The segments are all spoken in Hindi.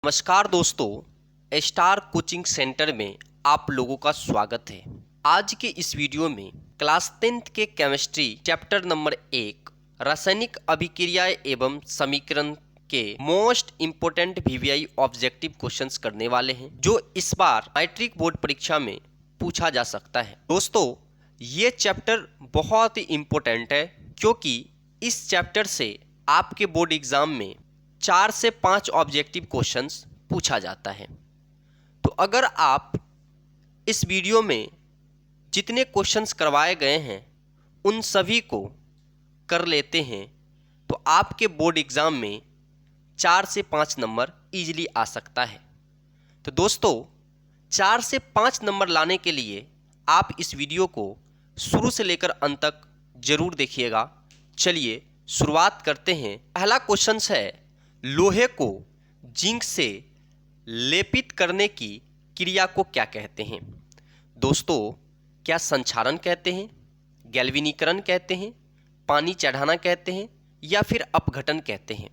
नमस्कार दोस्तों, स्टार कोचिंग सेंटर में आप लोगों का स्वागत है। आज के इस वीडियो में क्लास 10th के केमिस्ट्री चैप्टर नंबर 1 रासायनिक अभिक्रियाएं एवं समीकरण के most important VVI objective questions करने वाले हैं, जो इस बार मैट्रिक बोर्ड परीक्षा में पूछा जा सकता है। दोस्तों, ये चैप्टर बहुत ही इम्पोर्टेंट है क्योंकि इस चैप्टर से आपके बोर्ड एग्जाम में 4 से 5 ऑब्जेक्टिव क्वेश्चंस पूछा जाता है। तो अगर आप इस वीडियो में जितने क्वेश्चंस करवाए गए हैं उन सभी को कर लेते हैं तो आपके बोर्ड एग्जाम में 4 से 5 नंबर इजीली आ सकता है। तो दोस्तों, 4 से 5 नंबर लाने के लिए आप इस वीडियो को शुरू से लेकर अंत तक जरूर देखिएगा। चलिए शुरुआत करते हैं। पहला क्वेश्चन है, लोहे को जिंक से लेपित करने की क्रिया को क्या कहते हैं? दोस्तों, क्या संक्षारण कहते हैं, गैल्वेनीकरण कहते हैं, पानी चढ़ाना कहते हैं या फिर अपघटन कहते हैं?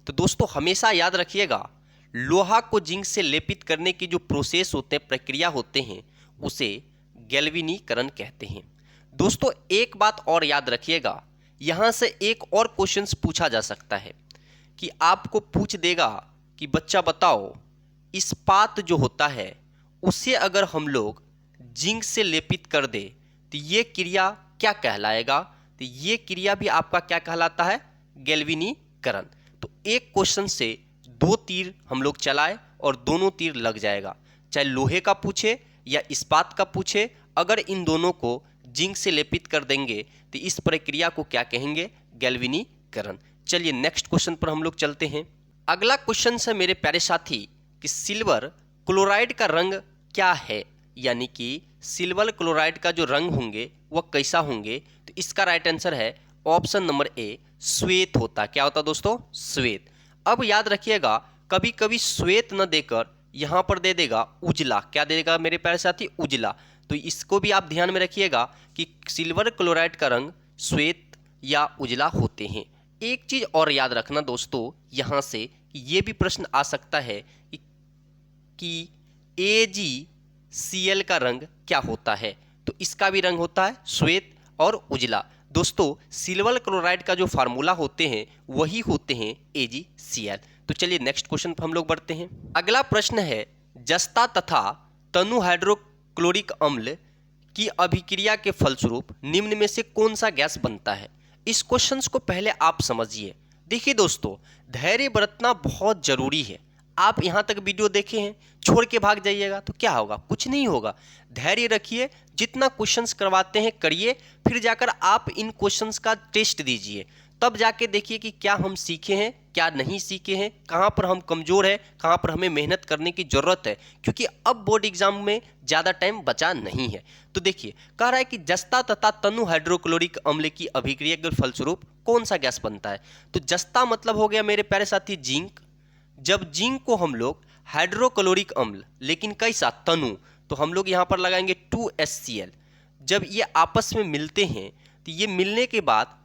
तो दोस्तों, हमेशा याद रखिएगा, लोहा को जिंक से लेपित करने की जो प्रोसेस होते हैं, प्रक्रिया होते हैं, उसे गैल्वेनीकरण कहते हैं। दोस्तों, एक बात और याद रखिएगा, यहाँ से एक और क्वेश्चन पूछा जा सकता है कि आपको पूछ देगा कि बच्चा बताओ, इस्पात जो होता है उसे अगर हम लोग जिंक से लेपित कर दे तो ये क्रिया क्या कहलाएगा? तो ये क्रिया भी आपका क्या कहलाता है? गैल्वेनीकरण। तो एक क्वेश्चन से 2 तीर हम लोग चलाए और दोनों तीर लग जाएगा, चाहे लोहे का पूछे या इस्पात का पूछे। अगर इन दोनों को जिंक से लेपित कर देंगे तो इस प्रक्रिया को क्या कहेंगे? गैल्वेनीकरण। चलिए नेक्स्ट क्वेश्चन पर हम लोग चलते हैं। अगला क्वेश्चन है मेरे प्यारे साथी कि सिल्वर क्लोराइड का रंग क्या है, यानी कि सिल्वर क्लोराइड का जो रंग होंगे वह कैसा होंगे? तो इसका राइट आंसर है ऑप्शन नंबर ए, श्वेत होता। क्या होता दोस्तों? श्वेत। अब याद रखिएगा, कभी कभी श्वेत न देकर यहाँ पर दे देगा उजला। क्या देगा मेरे प्यारे साथी? उजला। तो इसको भी आप ध्यान में रखिएगा कि सिल्वर क्लोराइड का रंग श्वेत या उजला होते हैं। एक चीज और याद रखना दोस्तों, यहाँ से ये भी प्रश्न आ सकता है कि AgCl का रंग क्या होता है? तो इसका भी रंग होता है श्वेत और उजला। दोस्तों, सिल्वर क्लोराइड का जो फार्मूला होते हैं वही होते हैं AgCl। तो चलिए नेक्स्ट क्वेश्चन पर हम लोग बढ़ते हैं। अगला प्रश्न है, जस्ता तथा तनु हाइड्रोक्लोरिक अम्ल की अभिक्रिया के फलस्वरूप निम्न में से कौन सा गैस बनता है? इस क्वेश्चन को पहले आप समझिए। देखिए दोस्तों, धैर्य बरतना बहुत जरूरी है। आप यहाँ तक वीडियो देखे हैं, छोड़ के भाग जाइएगा तो क्या होगा? कुछ नहीं होगा। धैर्य रखिए, जितना क्वेश्चंस करवाते हैं करिए, फिर जाकर आप इन क्वेश्चंस का टेस्ट दीजिए, तब जाके देखिए कि क्या हम सीखे हैं, क्या नहीं सीखे हैं, कहाँ पर हम कमज़ोर हैं, कहाँ पर हमें मेहनत करने की ज़रूरत है, क्योंकि अब बोर्ड एग्जाम में ज़्यादा टाइम बचा नहीं है। तो देखिए, कह रहा है कि जस्ता तथा तनु हाइड्रोक्लोरिक अम्ल की अभिक्रिया के फलस्वरूप कौन सा गैस बनता है? तो जस्ता मतलब हो गया मेरे प्यारे साथी जिंक। जब जिंक को हम लोग हाइड्रोक्लोरिक अम्ल, लेकिन कैसा? तनु, तो हम लोग यहाँ पर लगाएंगे 2HCl। जब ये आपस में मिलते हैं तो ये मिलने के बाद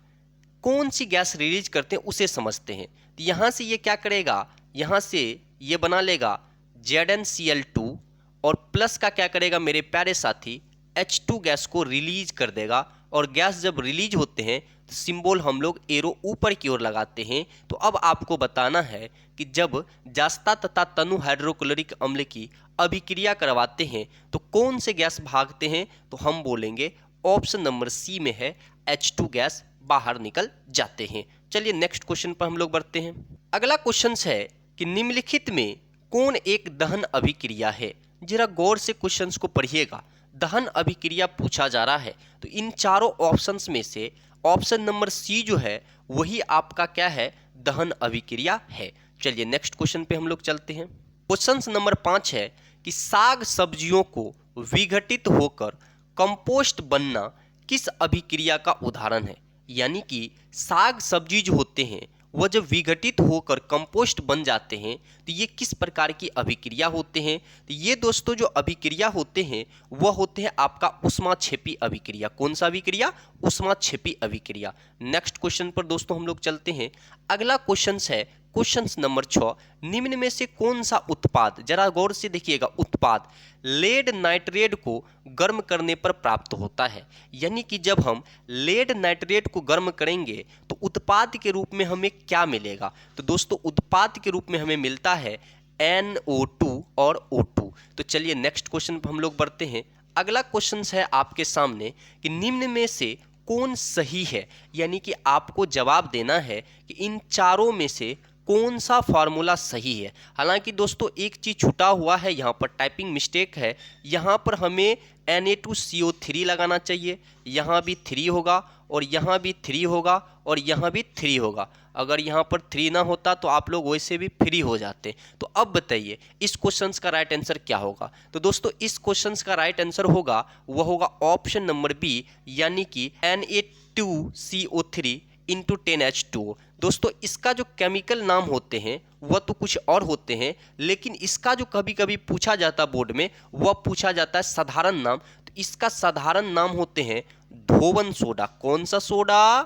कौन सी गैस रिलीज करते हैं उसे समझते हैं। तो यहाँ से ये क्या करेगा? यहाँ से ये बना लेगा ZnCl2 और प्लस का क्या करेगा मेरे प्यारे साथी? H2 गैस को रिलीज कर देगा। और गैस जब रिलीज होते हैं तो सिंबल हम लोग एरो ऊपर की ओर लगाते हैं। तो अब आपको बताना है कि जब जस्ता तथा तनु हाइड्रोक्लोरिक अम्ल की अभिक्रिया करवाते हैं तो कौन से गैस भागते हैं? तो हम बोलेंगे ऑप्शन नंबर सी में है, H2 गैस बाहर निकल जाते हैं। चलिए नेक्स्ट क्वेश्चन पर हम लोग बढ़ते हैं। अगला क्वेश्चन है कि निम्नलिखित में कौन एक दहन अभिक्रिया है? जरा गौर से क्वेश्चंस को पढ़िएगा। दहन अभिक्रिया पूछा जा रहा है, तो इन चारों ऑप्शंस में से ऑप्शन नंबर सी जो है वही आपका क्या है? दहन अभिक्रिया है। चलिए नेक्स्ट क्वेश्चन पे हम लोग चलते हैं। क्वेश्चन नंबर 5 है कि साग सब्जियों को विघटित होकर कंपोस्ट बनना किस अभिक्रिया का उदाहरण है? यानी कि साग सब्जी जो होते हैं वह जब विघटित होकर कंपोस्ट बन जाते हैं तो ये किस प्रकार की अभिक्रिया होते हैं? तो ये दोस्तों जो अभिक्रिया होते हैं वह होते हैं आपका ऊष्माक्षेपी अभिक्रिया। कौन सा अभिक्रिया? ऊष्माक्षेपी अभिक्रिया। नेक्स्ट क्वेश्चन पर दोस्तों हम लोग चलते हैं। अगला क्वेश्चन है क्वेश्चन नंबर 6, निम्न में से कौन सा उत्पाद, जरा गौर से देखिएगा, उत्पाद लेड नाइट्रेट को गर्म करने पर प्राप्त होता है। यानी कि जब हम लेड नाइट्रेट को गर्म करेंगे तो उत्पाद के रूप में हमें क्या मिलेगा? तो दोस्तों उत्पाद के रूप में हमें मिलता है NO2 और O2। तो चलिए नेक्स्ट क्वेश्चन पर हम लोग बढ़ते हैं। अगला क्वेश्चन है आपके सामने कि निम्न में से कौन सही है, यानी कि आपको जवाब देना है कि इन चारों में से कौन सा फार्मूला सही है। हालांकि दोस्तों एक चीज़ छूटा हुआ है, यहाँ पर टाइपिंग मिस्टेक है। यहाँ पर हमें Na2CO3 लगाना चाहिए, यहाँ भी 3 होगा और यहाँ भी 3 होगा और यहाँ भी 3 होगा। अगर यहाँ पर 3 ना होता तो आप लोग वैसे भी फ्री हो जाते। तो अब बताइए इस क्वेश्चन का राइट आंसर क्या होगा? तो दोस्तों इस क्वेश्चन का राइट आंसर होगा, वह होगा ऑप्शन नंबर बी, यानी कि Na2CO3 इंटू 10H2O। दोस्तों इसका जो केमिकल नाम होते हैं वह तो कुछ और होते हैं, लेकिन इसका जो कभी कभी पूछा जाता बोर्ड में वह पूछा जाता है साधारण नाम। तो इसका साधारण नाम होते हैं धोवन सोडा। कौन सा सोडा?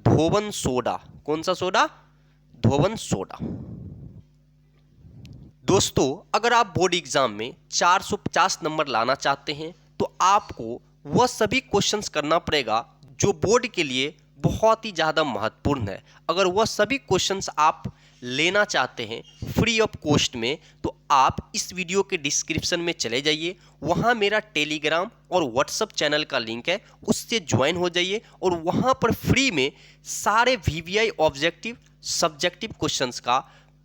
धोवन सोडा। कौन सा सोडा? धोवन सोडा। दोस्तों अगर आप बोर्ड एग्जाम में 450 नंबर लाना चाहते हैं तो आपको वह सभी क्वेश्चंस करना पड़ेगा जो बोर्ड के लिए बहुत ही ज़्यादा महत्वपूर्ण है। अगर वह सभी क्वेश्चंस आप लेना चाहते हैं फ्री ऑफ कॉस्ट में तो आप इस वीडियो के डिस्क्रिप्शन में चले जाइए, वहाँ मेरा टेलीग्राम और व्हाट्सएप चैनल का लिंक है, उससे ज्वाइन हो जाइए और वहाँ पर फ्री में सारे VVI ऑब्जेक्टिव सब्जेक्टिव क्वेश्चंस का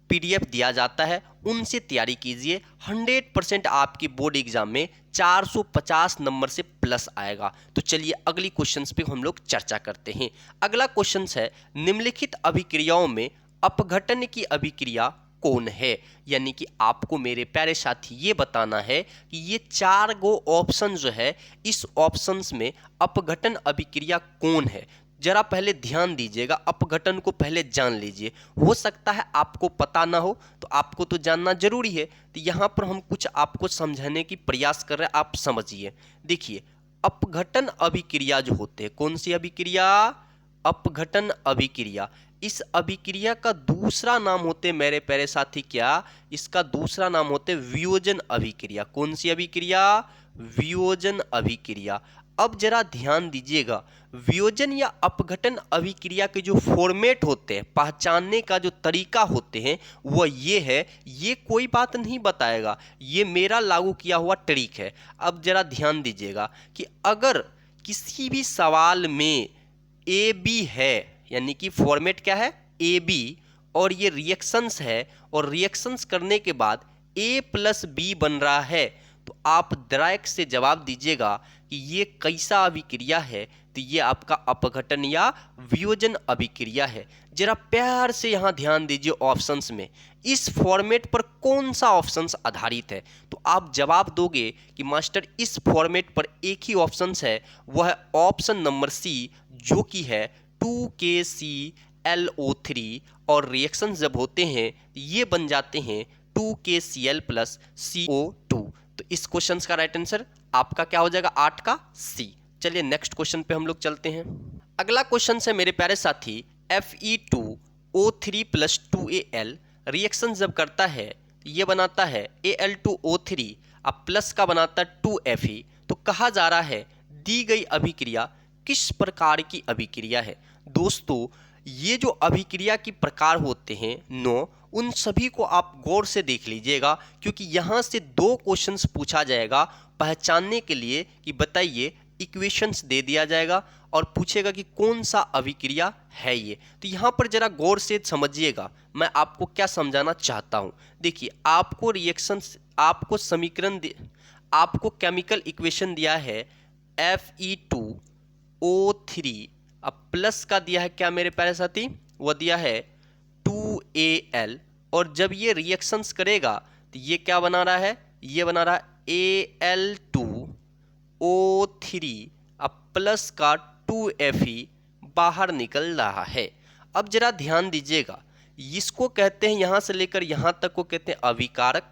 PDF दिया जाता है, उनसे तैयारी कीजिए। 100% आपकी बोर्ड एग्जाम में 450 नंबर से प्लस आएगा। तो चलिए अगली क्वेश्चंस पे हम लोग चर्चा करते हैं। अगला क्वेश्चन है निम्नलिखित अभिक्रियाओं में अपघटन की अभिक्रिया कौन है? यानी कि आपको मेरे प्यारे साथी ये बताना है कि ये 4 गो ऑप्शन जो है, इस ऑप्शंस में अपघटन अभिक्रिया कौन है। जरा पहले ध्यान दीजिएगा, अपघटन को पहले जान लीजिए। हो सकता है आपको पता ना हो, तो आपको तो जानना जरूरी है। तो यहाँ पर हम कुछ आपको समझाने की प्रयास कर रहे हैं, आप समझिए। देखिए अपघटन अभिक्रिया जो होते हैं, कौन सी अभिक्रिया? अपघटन अभिक्रिया। इस अभिक्रिया का दूसरा नाम होते मेरे प्यारे साथी, क्या? इसका दूसरा नाम होते वियोजन अभिक्रिया। कौन सी अभिक्रिया? वियोजन अभिक्रिया। अब जरा ध्यान दीजिएगा, वियोजन या अपघटन अभिक्रिया के जो फॉर्मेट होते हैं, पहचानने का जो तरीका होते हैं वह ये है, ये कोई बात नहीं बताएगा, ये मेरा लागू किया हुआ ट्रिक है। अब जरा ध्यान दीजिएगा कि अगर किसी भी सवाल में AB है, यानी कि फॉर्मेट क्या है? AB, और ये रिएक्शंस है और रिएक्शंस करने के बाद A+B बन रहा है, तो आप डायरेक्ट से जवाब दीजिएगा कि ये कैसा अभिक्रिया है? तो ये आपका अपघटन या वियोजन अभिक्रिया है। जरा प्यार से यहाँ ध्यान दीजिए ऑप्शंस में, इस फॉर्मेट पर कौन सा ऑप्शंस आधारित है? तो आप जवाब दोगे कि मास्टर इस फॉर्मेट पर एक ही ऑप्शन है, वह है ऑप्शन नंबर सी, जो कि है 2KClO3, और रिएक्शन जब होते हैं ये बन जाते हैं 2KCl + CO2। तो इस क्वेश्चन का राइट आंसर आपका क्या हो जाएगा? 8 का C। चलिए नेक्स्ट क्वेश्चन पे हम लोग चलते हैं। अगला क्वेश्चन है मेरे प्यारे साथी, Fe2O3 + 2Al रिएक्शन जब करता है ये बनाता है Al2O3, अब प्लस का बनाता है 2Fe। तो कहा जा रहा है दी गई अभिक्रिया किस प्रकार की अभिक्रिया है? दोस्तों ये जो अभिक्रिया की प्रकार होते हैं 9, उन सभी को आप गौर से देख लीजिएगा, क्योंकि यहाँ से 2 क्वेश्चंस पूछा जाएगा पहचानने के लिए कि बताइए, इक्वेशंस दे दिया जाएगा और पूछेगा कि कौन सा अभिक्रिया है ये। तो यहाँ पर जरा गौर से समझिएगा, मैं आपको क्या समझाना चाहता हूँ। देखिए आपको रिएक्शंस, आपको समीकरण, आपको केमिकल इक्वेशन दिया है Fe2O3, अब प्लस का दिया है क्या मेरे प्यारे साथी? वह दिया है 2Al, और जब ये रिएक्शंस करेगा तो ये क्या बना रहा है? ये बना रहा है Al2O3, अब प्लस का 2Fe बाहर निकल रहा है। अब जरा ध्यान दीजिएगा, इसको कहते हैं यहाँ से लेकर यहाँ तक को कहते हैं अभिकारक,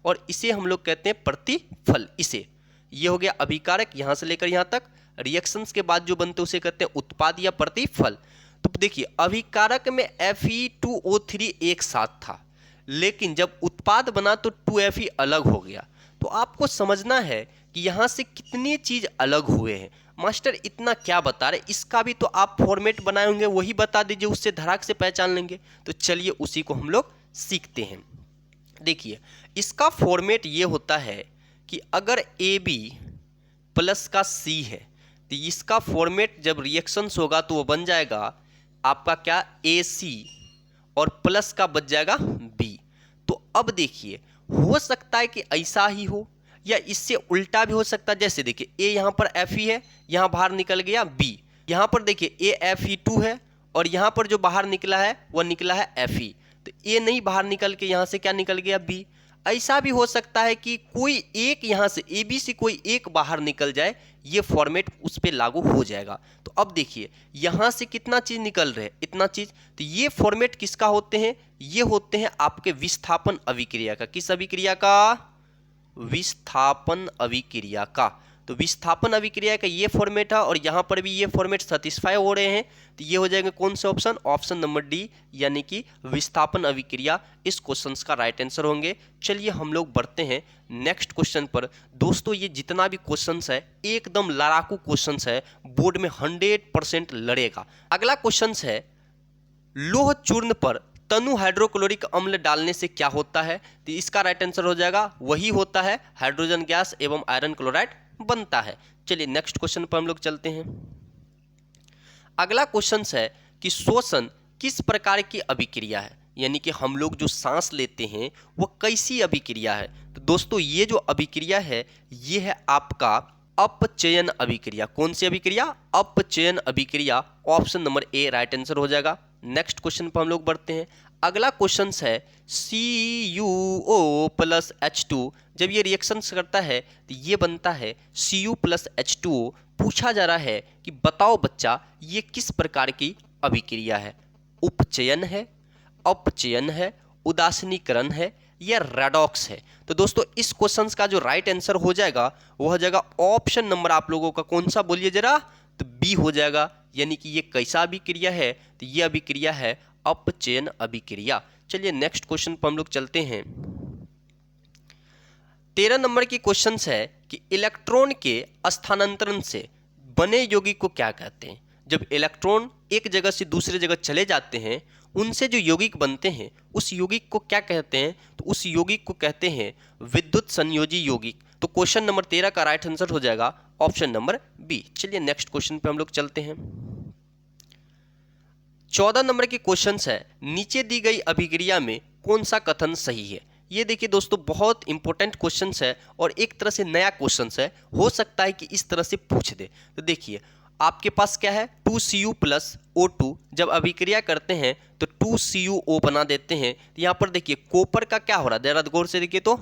और इसे हम लोग कहते हैं प्रतिफल। इसे, ये हो गया अभिकारक, यहाँ से लेकर यहाँ तक। रिएक्शंस के बाद जो बनते हैं उसे कहते हैं उत्पाद या प्रतिफल। तो देखिए अभिकारक में Fe2O3 एक साथ था, लेकिन जब उत्पाद बना तो 2Fe अलग हो गया। तो आपको समझना है कि यहाँ से कितनी चीज अलग हुए हैं। मास्टर इतना क्या बता रहे, इसका भी तो आप फॉर्मेट बनाए होंगे, वही बता दीजिए, उससे धड़ाक से पहचान लेंगे। तो चलिए उसी को हम लोग सीखते हैं। देखिए इसका फॉर्मेट ये होता है कि अगर AB प्लस का C है तो इसका फॉर्मेट जब रिएक्शंस होगा तो वो बन जाएगा आपका क्या AC और प्लस का बच जाएगा B। तो अब देखिए हो सकता है कि ऐसा ही हो या इससे उल्टा भी हो सकता है। जैसे देखिए A यहाँ पर Fe है, यहाँ बाहर निकल गया B, यहाँ पर देखिए A Fe2 है और यहाँ पर जो बाहर निकला है वह निकला है Fe। तो A नहीं बाहर निकल के यहाँ से क्या निकल गया B। ऐसा भी हो सकता है कि कोई एक यहाँ से AB से कोई एक बाहर निकल जाए, ये फॉर्मेट उस पर लागू हो जाएगा। तो अब देखिए यहाँ से कितना चीज निकल रहे हैं, इतना चीज। तो ये फॉर्मेट किसका होते हैं, ये होते हैं आपके विस्थापन अभिक्रिया का। किस अभिक्रिया का, विस्थापन अभिक्रिया का। तो विस्थापन अभिक्रिया का ये फॉर्मेट है और यहाँ पर भी ये फॉर्मेट सेटिस्फाई हो रहे हैं। तो ये हो जाएगा कौन सा ऑप्शन, ऑप्शन नंबर डी, यानी कि विस्थापन अभिक्रिया इस क्वेश्चन का राइट आंसर होंगे। चलिए हम लोग बढ़ते हैं नेक्स्ट क्वेश्चन पर। दोस्तों ये जितना भी क्वेश्चन है एकदम लड़ाकू क्वेश्चन है, बोर्ड में 100% लड़ेगा। अगला क्वेश्चन है लोह चूर्ण पर तनु हाइड्रोक्लोरिक अम्ल डालने से क्या होता है। तो इसका राइट आंसर हो जाएगा वही होता है हाइड्रोजन गैस एवं आयरन क्लोराइड बनता है। चलिए नेक्स्ट क्वेश्चन पर हम लोग चलते हैं। अगला क्वेश्चन है कि श्वसन किस प्रकार की अभिक्रिया है, यानी कि हम लोग जो सांस लेते हैं वो कैसी अभिक्रिया है। तो दोस्तों ये जो अभिक्रिया है ये है आपका अपचयन अभिक्रिया। कौन सी अभिक्रिया, अपचयन अभिक्रिया। Option number A right answer हो जाएगा। नेक्स्ट क्वेश्चन पर हम लोग बढ़ते हैं। अगला क्वेश्चन है CuO प्लस H2 जब ये रिएक्शन करता है तो ये बनता है Cu प्लस H2O। पूछा जा रहा है कि बताओ बच्चा ये किस प्रकार की अभिक्रिया है, उपचयन है, अपचयन है, उदासीनीकरण है या रेडॉक्स है। तो दोस्तों इस क्वेश्चन का जो राइट आंसर हो जाएगा वह हो जाएगा ऑप्शन नंबर आप लोगों का कौन सा बोलिए जरा, तो बी हो जाएगा। यानी कि ये कैसा अभिक्रिया है, तो ये अभिक्रिया है अपचयन अभिक्रिया। चलिए नेक्स्ट क्वेश्चन पर हम लोग चलते हैं। 13 नंबर की क्वेश्चन है कि इलेक्ट्रॉन के स्थानांतरण से बने यौगिक को क्या कहते हैं। जब इलेक्ट्रॉन एक जगह से दूसरे जगह चले जाते हैं उनसे जो यौगिक बनते हैं उस यौगिक को क्या कहते हैं, तो उस यौगिक को कहते हैं विद्युत संयोजी यौगिक। तो क्वेश्चन नंबर 13 का राइट आंसर हो जाएगा ऑप्शन नंबर बी। चलिए नेक्स्ट क्वेश्चन पे हम लोग चलते हैं। 14 नंबर की क्वेश्चन है नीचे दी गई अभिक्रिया में कौन सा कथन सही है। ये देखिए दोस्तों बहुत इंपॉर्टेंट क्वेश्चन है और एक तरह से नया क्वेश्चन है, हो सकता है कि इस तरह से पूछ दे। तो देखिए आपके पास क्या है 2Cu प्लस O2 जब अभिक्रिया करते हैं तो 2CuO बना देते हैं। तो यहाँ पर देखिए कॉपर का क्या हो रहा है, जरा गौर से देखिए, तो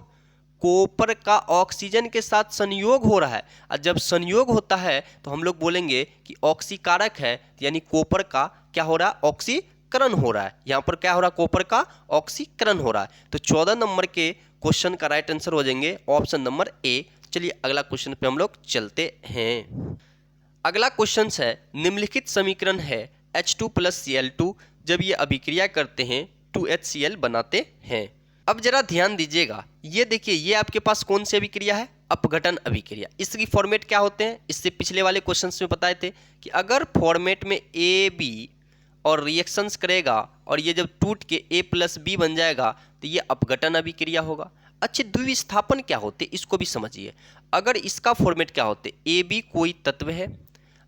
कॉपर का ऑक्सीजन के साथ संयोग हो रहा है। और जब संयोग होता है तो हम लोग बोलेंगे कि ऑक्सीकारक है, यानी कॉपर का क्या हो रहा है, ऑक्सीकरण हो रहा है। यहाँ पर क्या हो रहा है, कॉपर का ऑक्सीकरण हो रहा है। तो 14 नंबर के क्वेश्चन का राइट आंसर हो जाएंगे ऑप्शन नंबर ए। चलिए अगला क्वेश्चन पे हम लोग चलते हैं। अगला क्वेश्चन है निम्नलिखित समीकरण है H2 प्लस Cl2 जब ये अभिक्रिया करते हैं 2HCl बनाते हैं। अब जरा ध्यान दीजिएगा, ये देखिए ये आपके पास कौन सी अभिक्रिया है, अपघटन अभिक्रिया। इसकी फॉर्मेट क्या होते हैं, इससे पिछले वाले क्वेश्चंस में बताए थे कि अगर फॉर्मेट में AB और रिएक्शंस करेगा और ये जब टूट के A प्लस B बन जाएगा तो ये अपघटन अभिक्रिया होगा। अच्छे द्विविस्थापन क्या होते इसको भी समझिए। अगर इसका फॉर्मेट क्या होते, AB कोई तत्व है,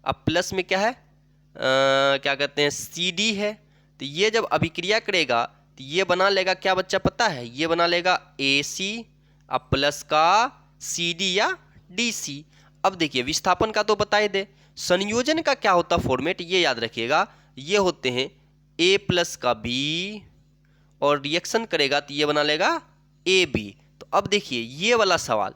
अब प्लस में क्या है क्या कहते हैं CD है, तो ये जब अभिक्रिया करेगा तो ये बना लेगा क्या बच्चा पता है, ये बना लेगा AC अब प्लस का CD या DC। अब देखिए विस्थापन का तो बता ही दे, संयोजन का क्या होता फॉर्मेट ये याद रखिएगा, ये होते हैं A प्लस का B और रिएक्शन करेगा तो ये बना लेगा AB। तो अब देखिए ये वाला सवाल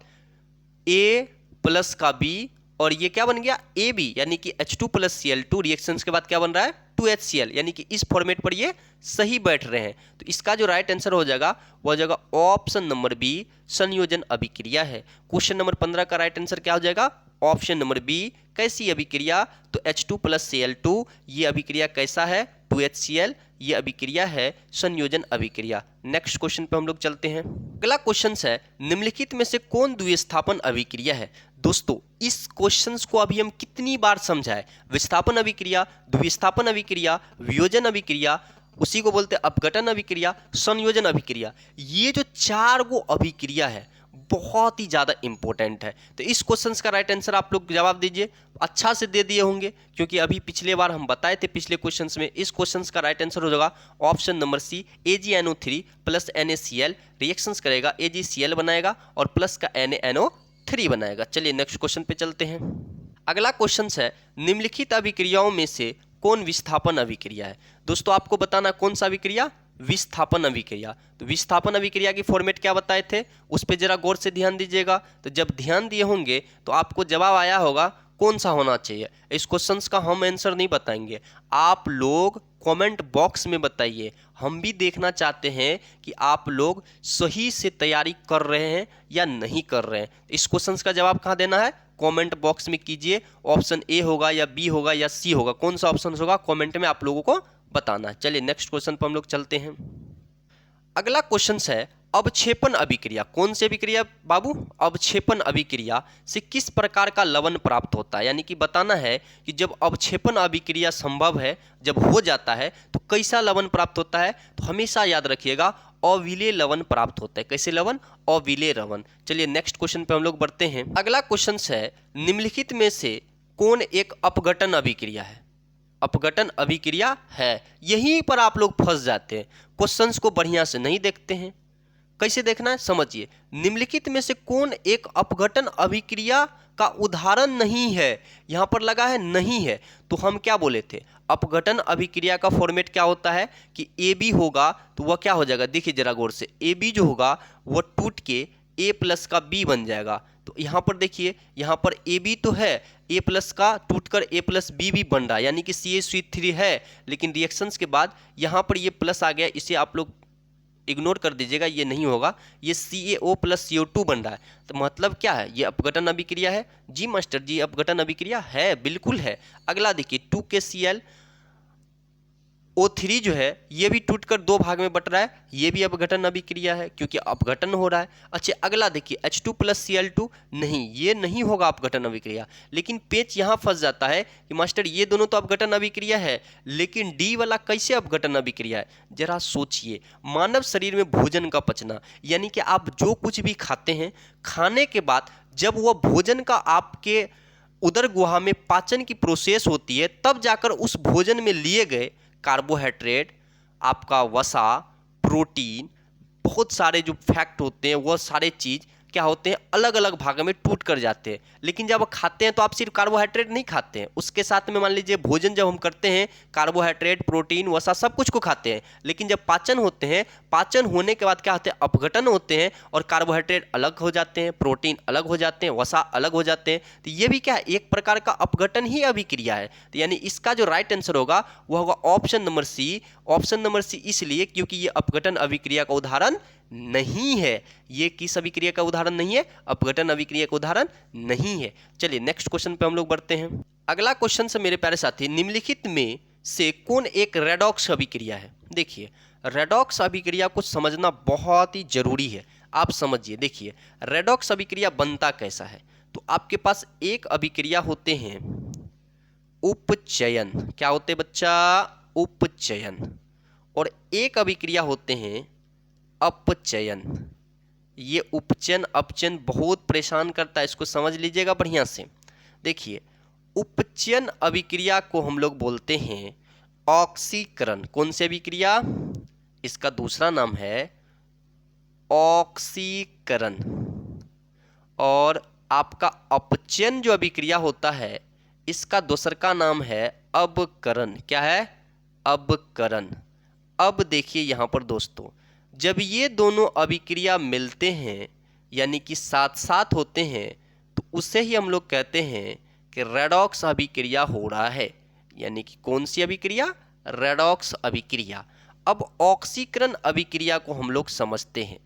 A प्लस का B और ये क्या बन गया AB, यानी कि H2 प्लस Cl2 रिएक्शंस के बाद क्या बन रहा है 2HCl, यानी कि इस फॉर्मेट पर ये सही बैठ रहे हैं। तो इसका जो राइट आंसर हो जाएगा वो हो जाएगा ऑप्शन नंबर बी, संयोजन अभिक्रिया है। क्वेश्चन नंबर 15 का राइट आंसर क्या हो जाएगा ऑप्शन नंबर बी। कैसी अभिक्रिया? तो H2 प्लस Cl2, ये अभिक्रिया कैसा है? 2HCl, ये अभिक्रिया है संयोजन अभिक्रिया। नेक्स्ट क्वेश्चन पे हम लोग चलते हैं। अगला क्वेश्चन है, निम्नलिखित में से कौन द्विस्थापन अभिक्रिया है? दोस्तों इस क्वेश्चंस को अभी हम कितनी बार समझाएं? विस्थापन अभिक्रिया, द्विस्थापन अभिक्रिया, वियोजन अभिक्रिया, उसी को बोलते हैं अपघटन अभिक्रिया, संयोजन अभिक्रिया। ये जो 4 गो अभिक्रिया है बहुत ही ज्यादा इंपॉर्टेंट है। तो इस क्वेश्चंस का राइट आंसर आप लोग जवाब दीजिए। अच्छा से दे दिए होंगे क्योंकि अभी पिछले बार हम बताए थे पिछले क्वेश्चंस में। इस क्वेश्चंस का राइट आंसर हो जाएगा option number C, AgNO3 plus NaCl reactions करेगा, AgCl बनाएगा और प्लस का NaNO3 बनाएगा। चलिए नेक्स्ट क्वेश्चन पे चलते हैं। अगला क्वेश्चन है, निम्नलिखित अभिक्रियाओं में से कौन विस्थापन अभिक्रिया है? दोस्तों आपको बताना कौन सा अभिक्रिया? विस्थापन अभिक्रिया। तो विस्थापन अभिक्रिया की फॉर्मेट क्या बताए थे उस पर जरा गौर से ध्यान दीजिएगा। तो जब ध्यान दिए होंगे तो आपको जवाब आया होगा कौन सा होना चाहिए। इस क्वेश्चंस का हम आंसर नहीं बताएंगे, आप लोग कमेंट बॉक्स में बताइए। हम भी देखना चाहते हैं कि आप लोग सही से तैयारी कर रहे हैं या नहीं कर रहे हैं। इस क्वेश्चंस का जवाब कहाँ देना है? कमेंट बॉक्स में कीजिए। ऑप्शन ए होगा या बी होगा या सी होगा, कौन सा ऑप्शन होगा कमेंट में आप लोगों को बताना। चलिए नेक्स्ट क्वेश्चन पर हम लोग चलते हैं। अगला क्वेश्चन है, अवक्षेपण अभिक्रिया। कौन सी अभिक्रिया बाबू? अवक्षेपण अभिक्रिया से किस प्रकार का लवण प्राप्त होता है? यानी कि बताना है कि जब अवक्षेपण अभिक्रिया संभव है, जब हो जाता है तो कैसा लवण प्राप्त होता है? तो हमेशा याद रखिएगा अविलेय लवण प्राप्त होता है। कैसे लवण? अविलेय लवण। चलिए नेक्स्ट क्वेश्चन पे हम लोग बढ़ते हैं। अगला क्वेश्चन है, निम्नलिखित में से कौन एक अपघटन अभिक्रिया है? अपघटन अभिक्रिया है। यहीं पर आप लोग फंस जाते हैं, क्वेश्चंस को बढ़िया से नहीं देखते हैं। कैसे देखना है समझिए। निम्नलिखित में से कौन एक अपघटन अभिक्रिया का उदाहरण नहीं है? यहां पर लगा है नहीं है, तो हम क्या बोले थे? अपघटन अभिक्रिया का फॉर्मेट क्या होता है कि AB होगा तो वह क्या हो जाएगा? देखिए जरा गौर से, AB जो होगा वह टूट के A प्लस का B बन जाएगा। तो यहाँ पर देखिए, यहाँ पर AB तो है, A प्लस का टूटकर A प्लस बी भी बन रहा है, यानी कि CaCO3 है, लेकिन रिएक्शंस के बाद यहाँ पर ये प्लस आ गया, इसे आप लोग इग्नोर कर दीजिएगा, ये नहीं होगा, ये CaO प्लस CO2 बन रहा है। तो मतलब क्या है? ये अपघटन अभिक्रिया है। जी मास्टर जी, अपघटन अभिक्रिया है, बिल्कुल है। अगला देखिए 2KCl O3 जो है ये भी टूटकर 2 भाग में बट रहा है, ये भी अपघटन अभिक्रिया है क्योंकि अपघटन हो रहा है। अच्छा अगला देखिए H2 प्लस Cl2, नहीं ये नहीं होगा अपघटन अभिक्रिया। लेकिन पेच यहाँ फंस जाता है कि मास्टर ये दोनों तो अपघटन अभिक्रिया है, लेकिन डी वाला कैसे अपघटन अभिक्रिया है? जरा सोचिए, मानव शरीर में भोजन का पचना, यानी कि आप जो कुछ भी खाते हैं, खाने के बाद जब वह भोजन का आपके उदर गुहा में पाचन की प्रोसेस होती है, तब जाकर उस भोजन में लिए गए कार्बोहाइड्रेट, आपका वसा, प्रोटीन, बहुत सारे जो फैक्ट होते हैं वह सारे चीज़ क्या होते हैं? अलग अलग भागों में टूट कर जाते हैं। लेकिन जब खाते हैं तो आप सिर्फ कार्बोहाइड्रेट नहीं खाते हैं, उसके साथ में मान लीजिए भोजन जब हम करते हैं कार्बोहाइड्रेट, प्रोटीन, वसा सब कुछ को खाते हैं। लेकिन जब पाचन होते हैं, पाचन होने के बाद क्या होते हैं? अपघटन होते हैं और कार्बोहाइड्रेट अलग हो जाते हैं, प्रोटीन अलग हो जाते हैं, वसा अलग हो जाते हैं। तो ये भी क्या है? एक प्रकार का अपघटन ही अभिक्रिया है। तो यानी इसका जो राइट आंसर होगा वह होगा option number C. Option number C इसलिए क्योंकि ये अपघटन अभिक्रिया का उदाहरण नहीं है। ये किस अभिक्रिया का उदाहरण नहीं है? अपघटन अभिक्रिया का उदाहरण नहीं है। चलिए नेक्स्ट क्वेश्चन पे हम लोग बढ़ते हैं। अगला क्वेश्चन से मेरे प्यारे साथी, निम्नलिखित में से कौन एक रेडॉक्स अभिक्रिया है? देखिए रेडॉक्स अभिक्रिया को समझना बहुत ही जरूरी है, आप समझिए। देखिए रेडॉक्स अभिक्रिया बनता कैसा है? तो आपके पास एक अभिक्रिया होते हैं उपचयन, क्या होते बच्चा? उपचयन। और एक अभिक्रिया होते हैं अपचयन। ये उपचयन अपचयन बहुत परेशान करता है, इसको समझ लीजिएगा बढ़िया से। देखिए उपचयन अभिक्रिया को हम लोग बोलते हैं ऑक्सीकरण। कौन सी अभिक्रिया? इसका दूसरा नाम है ऑक्सीकरण। और आपका अपचयन जो अभिक्रिया होता है इसका दूसर का नाम है अवकरण। क्या है? अवकरण। अब देखिए यहां पर दोस्तों, जब ये दोनों अभिक्रिया मिलते हैं यानी कि साथ साथ होते हैं, तो उसे ही हम लोग कहते हैं कि रेडॉक्स अभिक्रिया हो रहा है। यानी कि कौन सी अभिक्रिया? रेडॉक्स अभिक्रिया। अब ऑक्सीकरण अभिक्रिया को हम लोग समझते हैं।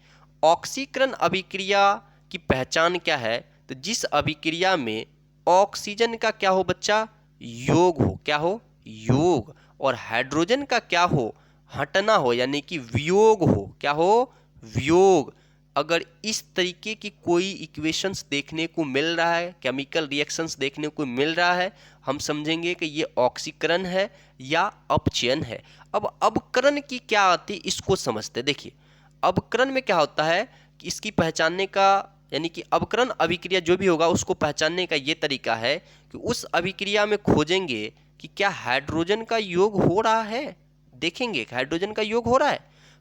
ऑक्सीकरण अभिक्रिया की पहचान क्या है? तो जिस अभिक्रिया में ऑक्सीजन का क्या हो बच्चा, योग हो, क्या हो, योग। और हाइड्रोजन का क्या हो, हटना हो, यानी कि वियोग हो, क्या हो, वियोग। अगर इस तरीके की कोई इक्वेशंस देखने को मिल रहा है, केमिकल रिएक्शंस देखने को मिल रहा है, हम समझेंगे कि ये ऑक्सीकरण है या अपचयन है। अब अपकरण की क्या आती है इसको समझते। देखिए अपकरण में क्या होता है कि इसकी पहचानने का, यानी कि अपकरण अभिक्रिया जो भी होगा उसको पहचानने का ये तरीका है कि उस अभिक्रिया में खोजेंगे कि क्या हाइड्रोजन का योग हो रहा है, देखेंगे कि हाइड्रोजन का योग हो रहा है,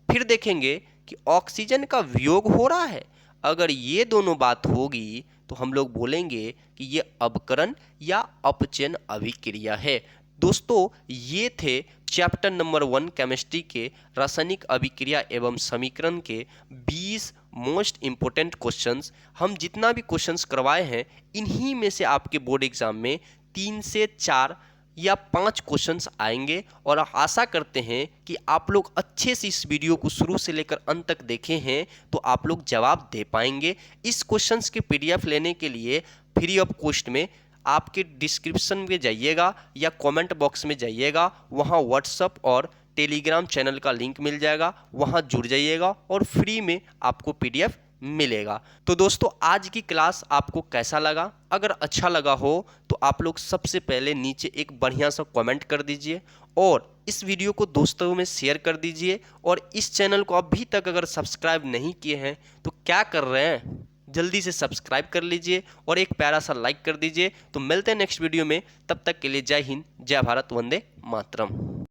फिर देखेंगे कि ऑक्सीजन का वियोग हो रहा है। अगर ये दोनों बात होगी तो हम लोग बोलेंगे कि ये अपकरण या अपचयन अभिक्रिया है। दोस्तों ये थे चैप्टर नंबर 1 केमिस्ट्री के रासायनिक अभिक्रिया एवं समीकरण के 20 मोस्ट इंपोर्टेंट क्वेश्चंस। हम जितना भी क्वेश्चंस करवाए हैं इन्हीं में से आपके बोर्ड एग्जाम में 3 से 4 या 5 क्वेश्चंस आएंगे और आशा करते हैं कि आप लोग अच्छे से इस वीडियो को शुरू से लेकर अंत तक देखे हैं तो आप लोग जवाब दे पाएंगे। इस क्वेश्चंस के पीडीएफ लेने के लिए फ्री ऑफ कॉस्ट में आपके डिस्क्रिप्शन में जाइएगा या कमेंट बॉक्स में जाइएगा, वहाँ व्हाट्सएप और टेलीग्राम चैनल का लिंक मिल जाएगा, वहाँ जुड़ जाइएगा और फ्री में आपको पीडीएफ मिलेगा। तो दोस्तों आज की क्लास आपको कैसा लगा? अगर अच्छा लगा हो तो आप लोग सबसे पहले नीचे एक बढ़िया सा कमेंट कर दीजिए और इस वीडियो को दोस्तों में शेयर कर दीजिए। और इस चैनल को अभी तक अगर सब्सक्राइब नहीं किए हैं तो क्या कर रहे हैं, जल्दी से सब्सक्राइब कर लीजिए और एक प्यारा सा लाइक कर दीजिए। तो मिलते हैं नेक्स्ट वीडियो में, तब तक के लिए जय हिंद, जय भारत, वंदे मातरम।